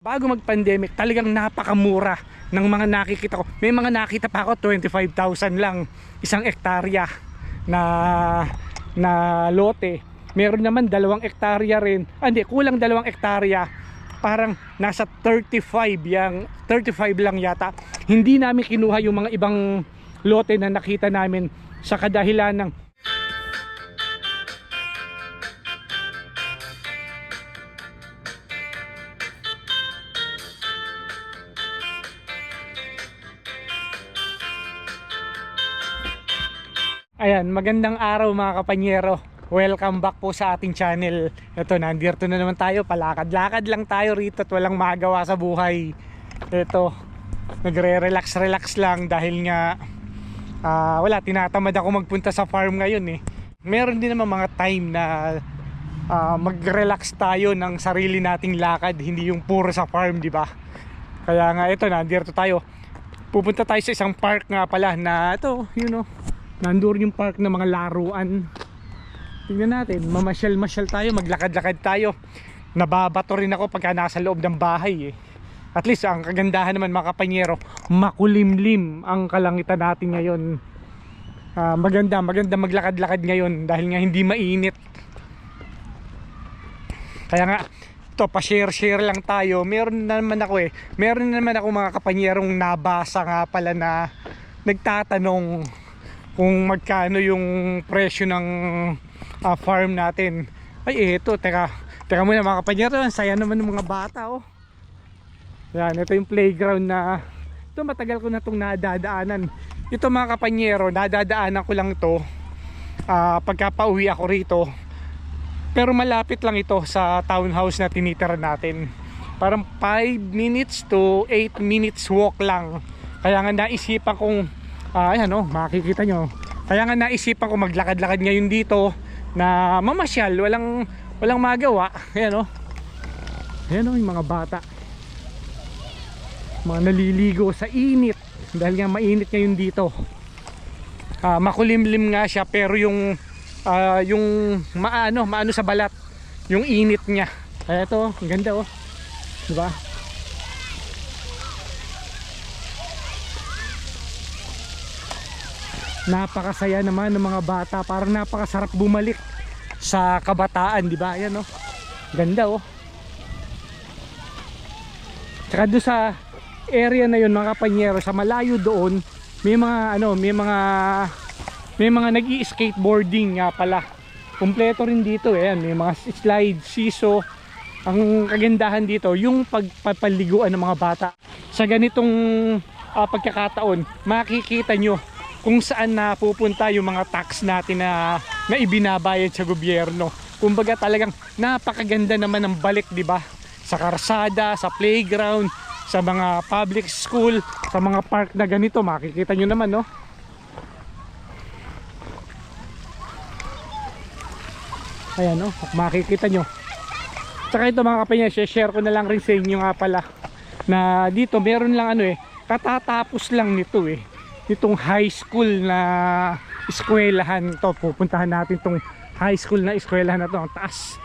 Bago mag-pandemic, talagang napakamura ng mga nakikita ko. May mga nakita pa ako 25,000 lang isang hektarya na lote. Meron naman 2 hektarya rin. Hindi, kulang 2 hektarya. Parang nasa 35 lang yata. Hindi namin kinuha yung mga ibang lote na nakita namin sa kadahilan ng Ayan, magandang araw mga kapanyero. Welcome back po sa ating channel. Ito, nandito na naman tayo. Palakad-lakad lang tayo rito at walang magawa sa buhay. Ito, nagre-relax lang dahil nga tinatamad ako magpunta sa farm ngayon eh. Meron din naman mga time na mag-relax tayo ng sarili nating lakad, hindi yung puro sa farm, di ba? Kaya nga ito, nandito tayo. Pupunta tayo sa isang park nga pala na ito, nandoon yung park ng mga laruan. Tingnan natin, mamasyal-masyal tayo, maglakad-lakad tayo. Nababato rin ako pagka nasa loob ng bahay eh. At least ang kagandahan naman mga kapanyero, makulimlim ang kalangitan natin ngayon. Maganda maglakad-lakad ngayon dahil nga hindi mainit. Kaya nga ito, pa-share lang tayo. Meron naman ako mga kapanyerong nabasa nga pala na nagtatanong kung magkano yung presyo ng farm natin. Ay teka muna mga kapanyero, ang saya naman ng mga bata oh. Yan, ito yung playground na ito, matagal ko na itong nadadaanan. Ito mga kapanyero, nadadaanan ko lang ito pagka pauwi ako rito. Pero malapit lang ito sa townhouse na tinitira natin. Parang 5 minutes to 8 minutes walk lang. Kaya nga naisipan kong ayan makikita nyo. Kaya nga naisipan ko maglakad-lakad ngayon dito na mamasyal, walang magawa. Ayan yung mga bata, mga naliligo sa init dahil nga mainit ngayon dito. Makulimlim nga siya pero yung maano sa balat yung init niya. Kaya ito, ang ganda diba? Napakasaya naman ng mga bata, parang napakasarap bumalik sa kabataan, di ba? Ayan ganda Tsaka doon sa area na yun mga kapanyero, sa malayo doon, may mga nag-i-skateboarding nga pala. Kumpleto rin dito ayan, may mga slide, siso. Ang kagandahan dito, yung pagpapaliguan ng mga bata. Sa ganitong pagkakataon, makikita nyo kung saan napupunta yung mga tax natin na ibinabayad sa gobyerno. Kumbaga talagang napakaganda naman ng balik, di ba? Sa karsada, sa playground, sa mga public school, sa mga park na ganito, makikita nyo naman ayan makikita nyo. Tsaka ito mga kapanya, share ko na lang rin sa inyo nga pala na dito meron lang katatapos lang nito itong high school na eskwelahan to. Pupuntahan natin itong high school na eskwelahan na to, ang taas.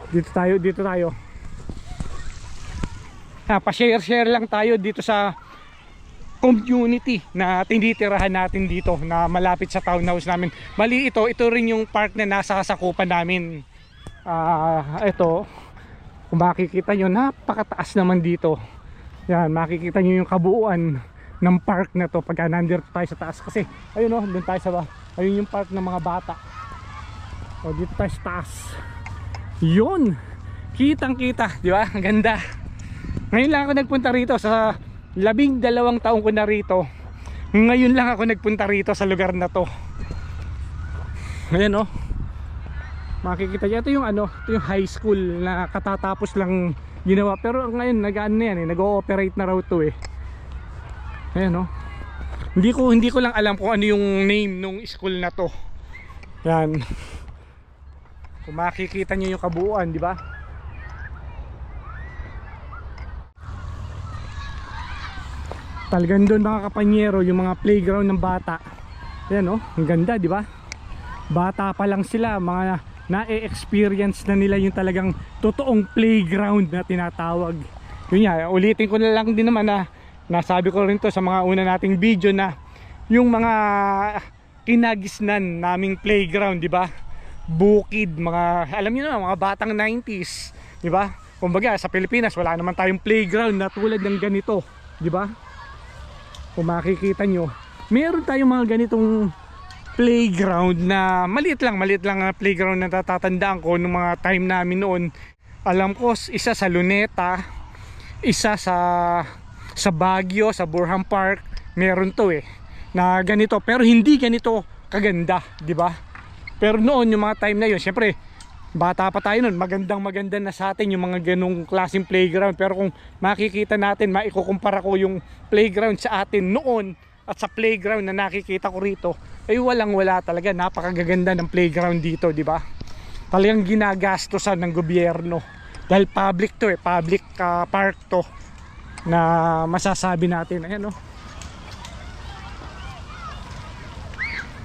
Dito tayo pa-share lang tayo dito sa community na tinitirahan natin dito na malapit sa townhouse namin. Mali ito rin yung park na nasa kasakupan namin. Ito, kung makikita nyo, napakataas naman dito. Yan, makikita nyo yung kabuuan ng park na to pagka nandito tayo sa taas. Kasi ayun doon tayo sa ayun yung park ng mga bata. Dito tayo sa taas. Yun, kitang kita, di ba? Ang ganda. Ngayon lang ako nagpunta rito, sa 12 taong ko na rito. Ngayon lang ako nagpunta rito sa lugar na to. Ayan makikita nyo, ito yung high school na katatapos lang ginawa. Pero ngayon nag-ooperate na raw to ayan hindi ko lang alam kung ano yung name nung school na to. Yan, kung makikita nyo yung kabuuan, di ba? Talagang doon mga kapanyero, yung mga playground ng bata. Yan ang ganda, di ba? Bata pa lang sila, mga na-experience na nila yung talagang totoong playground na tinatawag. Yun nga, ulitin ko na lang din naman na nasabi ko rin to sa mga una nating video na yung mga kinagisnan naming playground, di ba? Bukid, mga alam niyo na, mga batang 90s, di ba? Kumbaga sa Pilipinas wala naman tayong playground na tulad ng ganito, di ba? Kung makikita nyo, meron tayong mga ganitong playground na maliit lang na playground na natatandaan ko nung mga time namin noon. Alam ko isa sa Luneta, isa sa Baguio, sa Burham Park, meron to na ganito, pero hindi ganito kaganda, di ba? Pero noon yung mga time na yun, syempre bata pa tayo noon, maganda na sa atin yung mga ganong klaseng playground. Pero kung makikita natin, maikukumpara ko yung playground sa atin noon at sa playground na nakikita ko rito, ay wala talaga. Napakagaganda ng playground dito, di ba? Talagang ginagastosan ng gobyerno dahil public to public park to na masasabi natin. Ayan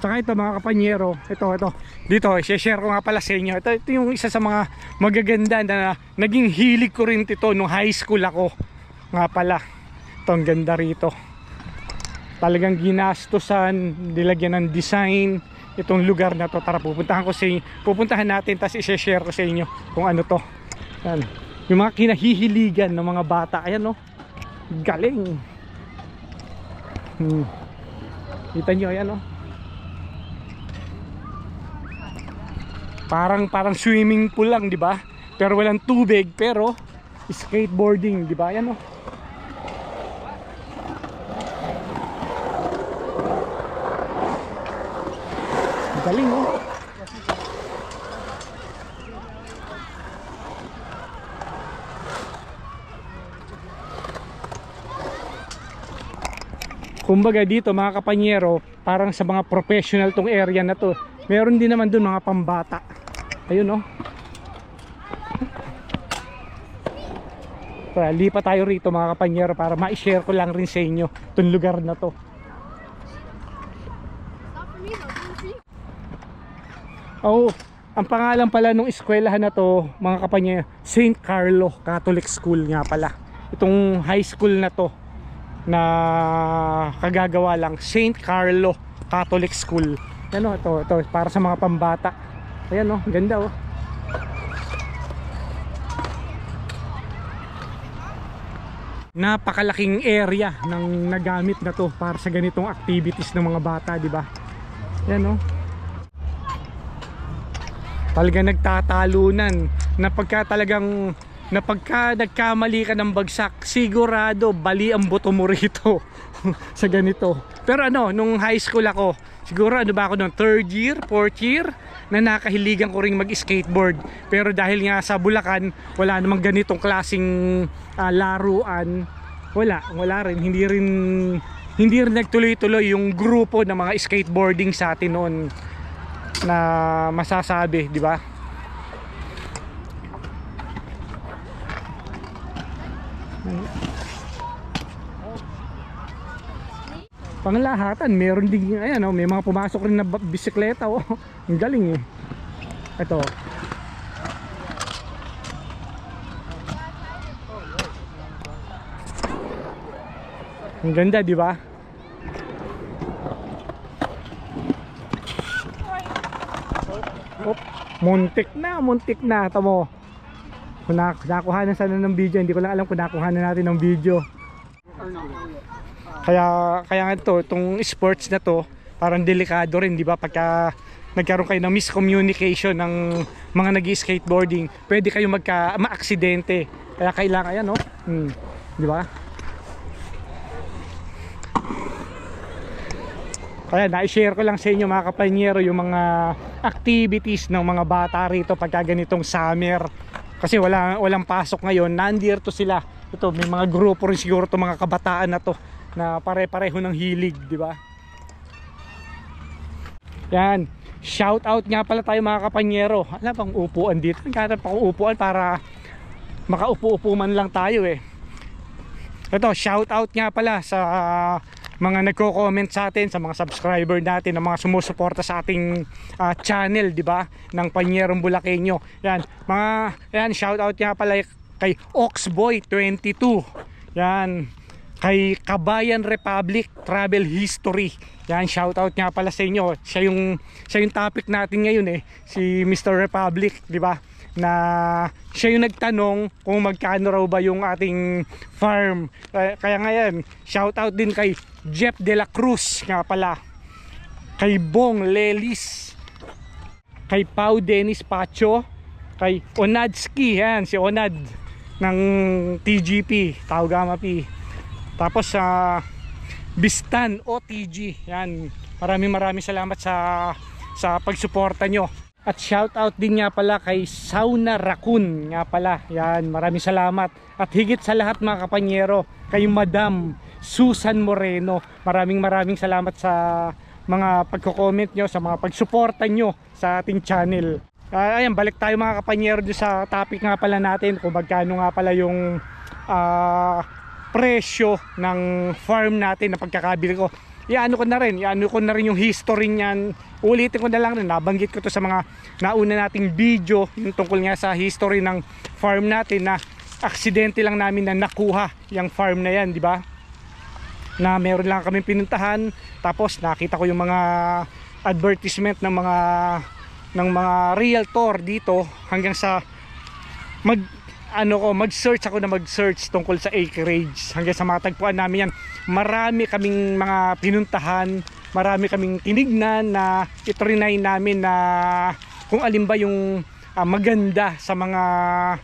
Saka ito mga kapanyero, ito dito, i-share ko nga pala sa inyo. Ito yung isa sa mga magaganda na naging hilig ko rin ito nung high school ako. Nga pala, ito ang ganda rito. Talagang ginastosan, nilagyan ng design itong lugar na to. Tara, pupuntahan natin, tapos i-share ko sa inyo kung ano to. Yan. Yung mga kinahihiligan ng mga bata. Ayan galing. Kita nyo, ayan Parang swimming pool lang, di ba? Pero walang tubig, pero skateboarding, di ba? Ayan galing Kumbaga dito mga kapanyero, parang sa mga professional tong area na to. Meron din naman dun mga pambata. Ayun lipat tayo rito mga kapanyero para ma-share ko lang rin sa inyo itong lugar na to. Ang pangalan pala nung eskwelahan na to mga kapanyero, St. Carlo Catholic School nga pala. Itong high school na to na kagagawa lang, St. Carlo Catholic School. Yan ito para sa mga pambata. Ayan ganda Napakalaking area ng nagamit na to para sa ganitong activities ng mga bata, di ba? Yan Talagang nagtatalunan na pagka nagkamali ka ng bagsak, sigurado bali ang buto mo rito sa ganito. Pero nung high school ako, siguro ba ako nung 3rd year, 4th year, na nakahiligan ko ring mag-skateboard. Pero dahil nga sa Bulacan, wala namang ganitong klaseng laruan. Wala rin. Hindi rin nagtuloy-tuloy yung grupo ng mga skateboarding sa atin noon na masasabi, di ba? Panglahatan, meron din may mga pumasok rin na bisikleta ang galing ito ang ganda, di ba? Muntik na tamo. Kung nakuha na sana ng video, hindi ko lang alam kung nakuha na natin ng video. Kaya nga itong sports na to parang delikado rin, di ba? Pagka nagkaroon kayo ng miscommunication ng mga nag-skateboarding, pwede kayo ma-aksidente. Kaya kailangan di ba? Kaya na-share ko lang sa inyo mga kapanyero yung mga activities ng mga bata rito pagka ganitong summer. Kasi walang pasok ngayon, nandito sila. Ito, may mga grupo rin siguro itong mga kabataan na to na pare-pareho ng hilig, di ba? Yan, shout out nga pala tayo mga kapanyero. Ano bang upuan dito? Nagkatap akong upuan para makaupo-upo man lang tayo Ito, shout out nga pala sa mga nagko-comment sa atin, sa mga subscriber natin, na mga sumusuporta sa ating channel, di ba? Ng Panyerong Bulaqueño. Yan, shout out nga pala kay Oxboy 22. Yan. Kay Kabayan Republic Travel History. Yan, shoutout nga pala sa inyo. Siya yung topic natin ngayon si Mr. Republic, di ba? Na siya yung nagtanong kung magkano raw ba yung ating farm. Kaya ngayon, shoutout din kay Jeff De La Cruz nga pala. Kay Bong Lelis. Kay Pau Dennis Pacho. Kay Onadski, yan, si Onad ng TGP, Taugama P. Tapos sa Bistan OTG, yan, maraming salamat sa pagsuporta nyo. At shoutout din nga pala kay Sauna Raccoon nga pala, yan, maraming salamat. At higit sa lahat mga kapanyero, kay Madam Susan Moreno, maraming salamat sa mga pagko-comment nyo, sa mga pagsuporta nyo sa ating channel. Ayan, balik tayo mga kapanyero sa topic nga pala natin, kung magkano nga pala yung presyo ng farm natin na pagkakabili ko. Iano ko na rin yung history niyan. Ulitin ko na lang rin, nabanggit ko to sa mga nauna nating video, yung tungkol nga sa history ng farm natin, na aksidente lang namin na nakuha yung farm na yan, di ba? Na meron lang kami pinuntahan, tapos nakita ko yung mga advertisement ng mga realtor dito, hanggang sa mag-search tungkol sa acreage, hanggang sa matagpuan namin yan. Marami kaming mga pinuntahan, marami kaming tinignan na itrinay namin na kung alin ba yung maganda sa mga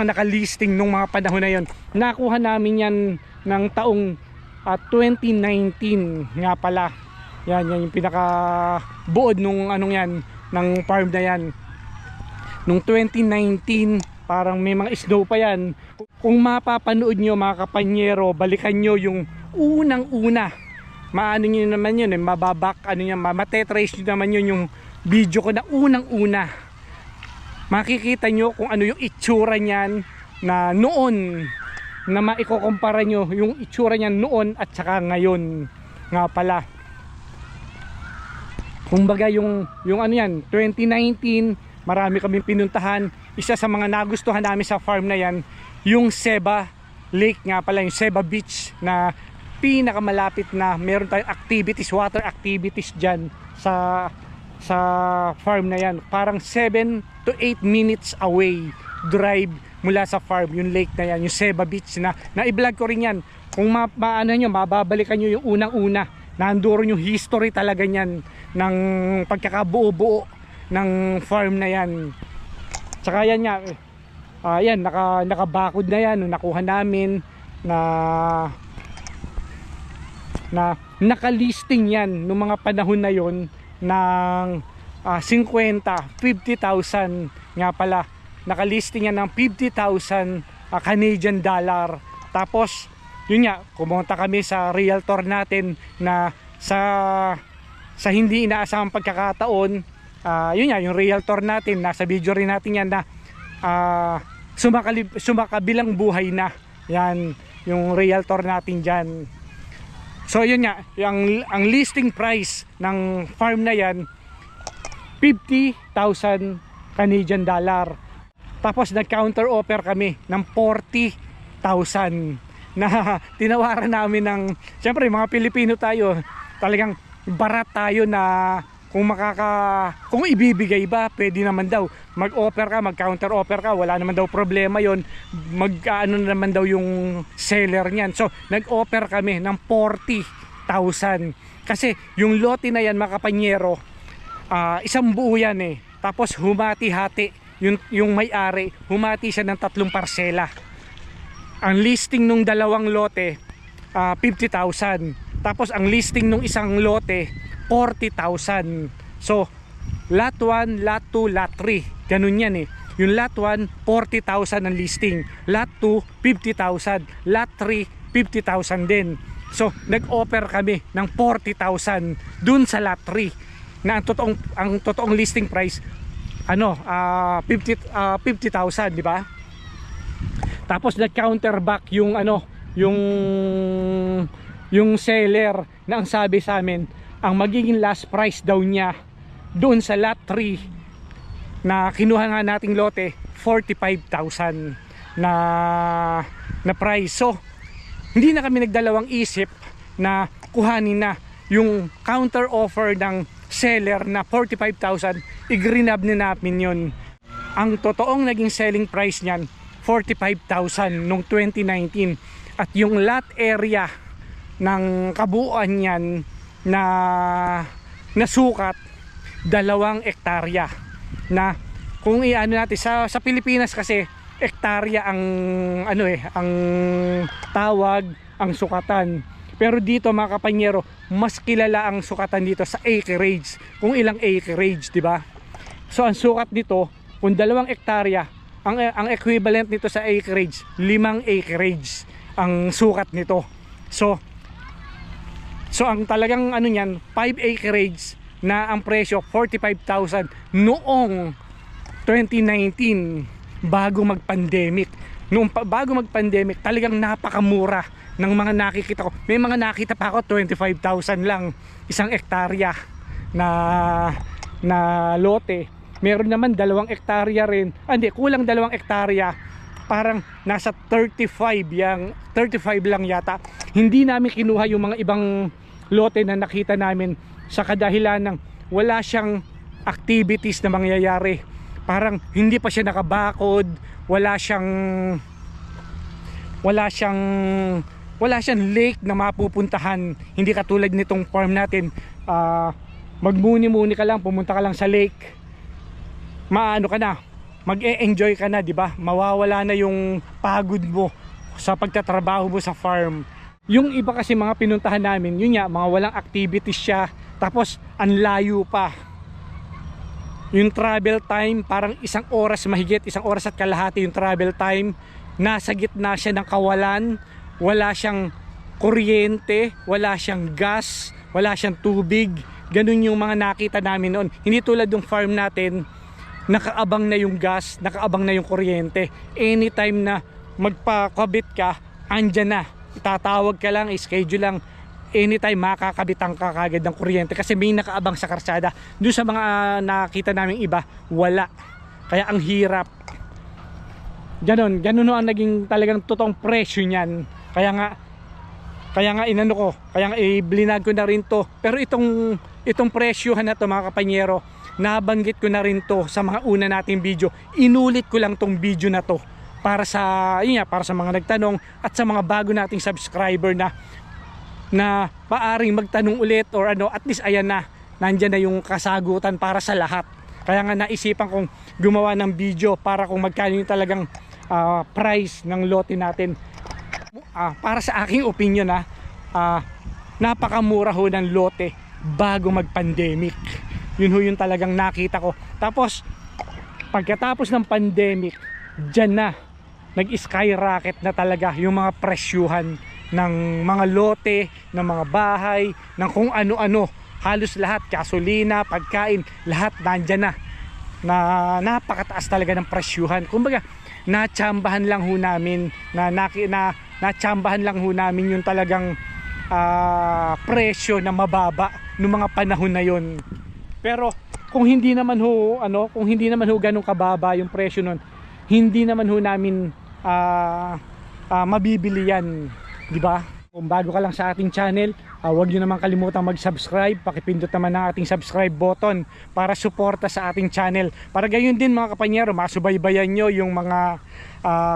nakalisting nung mga panahon na yon. Nakuha namin yan ng taong 2019 nga pala. Yan yung pinaka buod nung ng farm na yan. Nung 2019, parang may mga snow pa yan. Kung mapapanood nyo mga kapanyero, balikan nyo yung unang-una. Maano nyo naman yun, matetrace nyo naman yun yung video ko na unang-una. Makikita nyo kung ano yung itsura nyan na noon, na maikukumpara nyo yung itsura nyan noon at saka ngayon nga pala. Kumbaga yung 2019, marami kaming pinuntahan. Isa sa mga nagustuhan namin sa farm na yan, yung Seba Lake nga pala, yung Seba Beach, na pinakamalapit na meron tayong activities, water activities dyan sa farm na yan. Parang 7 to 8 minutes away drive mula sa farm, yung lake na yan, yung Seba Beach, na i-vlog ko rin yan. Kung mababalikan nyo yung unang-una, nandoon yung history talaga niyan ng pagkakabuo-buo ng farm na yan. Tsaka yan nga, yan, nakabakod na yan, nakuha namin na nakalisting yan nung mga panahon na yon ng 50,000 nga pala. Nakalisting yan ng 50,000 Canadian dollar. Tapos yun nga, kumonta kami sa realtor natin na sa hindi inaasahang pagkakataon, yun nga, yung realtor natin, nasa video rin natin yan, na sumakabilang buhay na yan, yung realtor natin dyan. So yun nga, ang listing price ng farm na yan, 50,000 Canadian dollar. Tapos nag-counter offer kami ng 40,000 na tinawaran namin ng, siyempre mga Pilipino tayo, talagang barat tayo, na kung ibibigay ba, pwede naman daw mag-offer ka, mag-counter offer ka, wala naman daw problema yon, mag-ano naman daw yung seller niyan. So nag-offer kami ng 40,000 kasi yung lote na yan mga kapanyero, isang buo yan tapos humati-hati, yung may-ari humati siya ng 3 parsela. Ang listing nung dalawang lote 50,000, tapos ang listing nung isang lote 40,000. So lot 1, lot 2, lot 3, ganun yan yung lot 1 40,000 ang listing, lot 2 50,000, lot 3 50,000 din. So nag-offer kami ng 40,000 dun sa lot 3, na ang totoong listing price 50,000, di ba? Tapos nag-counterback yung yung seller, na ang sabi sa amin, ang magiging last price daw niya doon sa lot 3 na kinuha nga nating lote, 45,000. na price. So hindi na kami nagdalawang isip na kuhanin na yung counter offer ng seller na 45,000. I-greenab na namin yun. Ang totoong naging selling price niyan 45,000 nung 2019, at yung lot area ng kabuuan niyan na nasukat 2 hektarya. Na kung iano natin sa Pilipinas kasi hektarya ang ang tawag, ang sukatan. Pero dito mga kapanyero, mas kilala ang sukatan dito sa acreage. Kung ilang acreage, di ba? So ang sukat dito, kung 2 hektarya, ang equivalent nito sa acreage, 5 acreage ang sukat nito. So ang talagang niyan, 5 acreage na ang presyo 45,000 noong 2019 bago mag-pandemic. Noong bago mag-pandemic, talagang napakamura ng mga nakikita ko. May mga nakita pa ako 25,000 lang isang hektarya na lote. Meron naman 2 hektarya rin. Hindi, kulang 2 hektarya. Parang nasa 35 lang yata. Hindi namin kinuha yung mga ibang lote na nakita namin sa kadahilan ng wala siyang activities na mangyayari. Parang hindi pa siya nakabakod, wala siyang lake na mapupuntahan. Hindi katulad nitong farm natin, magmuni-muni ka lang, pumunta ka lang sa lake, maano ka na, mag-e-enjoy ka na, di ba? Mawawala na yung pagod mo sa pagtatrabaho mo sa farm. Yung iba kasi mga pinuntahan namin, yun nga, mga walang activities siya, tapos ang layo pa. Yung travel time, parang 1 oras mahigit, 1 oras at kalahati yung travel time. Nasa gitna siya ng kawalan, wala siyang kuryente, wala siyang gas, wala siyang tubig. Ganun yung mga nakita namin noon. Hindi tulad ng farm natin, nakaabang na yung gas, nakaabang na yung kuryente. Anytime na magpakabit ka, andyan na. Itatawag ka lang, schedule lang. Anytime makakabitan ka kagad ng kuryente kasi may nakaabang sa karsada. Doon sa mga nakita namin iba, wala. Kaya ang hirap. Ganon ang naging talagang totoong presyo niyan. Kaya nga i-blinag ko na rin to. Pero itong presyohan na to mga kapanyero, nabanggit ko na rin to sa mga una nating video. Inulit ko lang tong video na to para sa mga nagtanong at sa mga bago nating subscriber na paaring magtanong ulit or at least ayan na, nandyan na yung kasagutan para sa lahat. Kaya nga naisipan kong gumawa ng video para kung magkano yung talagang price ng lote natin. Para sa aking opinion napakamura ho ng lote bago mag-pandemic. Yun yung talagang nakita ko. Tapos pagkatapos ng pandemic, dyan na nag-skyrocket na talaga yung mga presyuhan ng mga lote, ng mga bahay, ng kung ano-ano. Halos lahat, gasolina, pagkain, lahat nandyan na napakataas talaga ng presyuhan. Kumbaga, natsambahan lang ho namin natsambahan lang ho namin yung talagang presyo na mababa noong mga panahon na yon. Pero kung hindi naman ho ganun kababa yung presyo nun, hindi naman ho namin mabibili yan, di ba? Kung bago ka lang sa ating channel, huwag nyo naman kalimutang mag-subscribe. Pakipindot naman ang ating subscribe button para suporta sa ating channel. Para gayon din mga kapanyero, masubaybayan nyo yung mga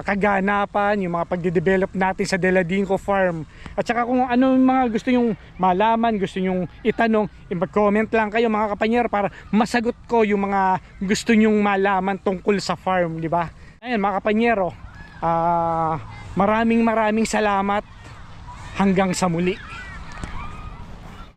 kaganapan, yung mga pagde-develop natin sa Deladinco Farm. At saka kung ano yung mga gusto nyong malaman, gusto nyong itanong, mag-comment lang kayo mga kapanyero para masagot ko yung mga gusto nyong malaman tungkol sa farm, di ba? Ayan mga kapanyero, maraming salamat. Hanggang sa muli.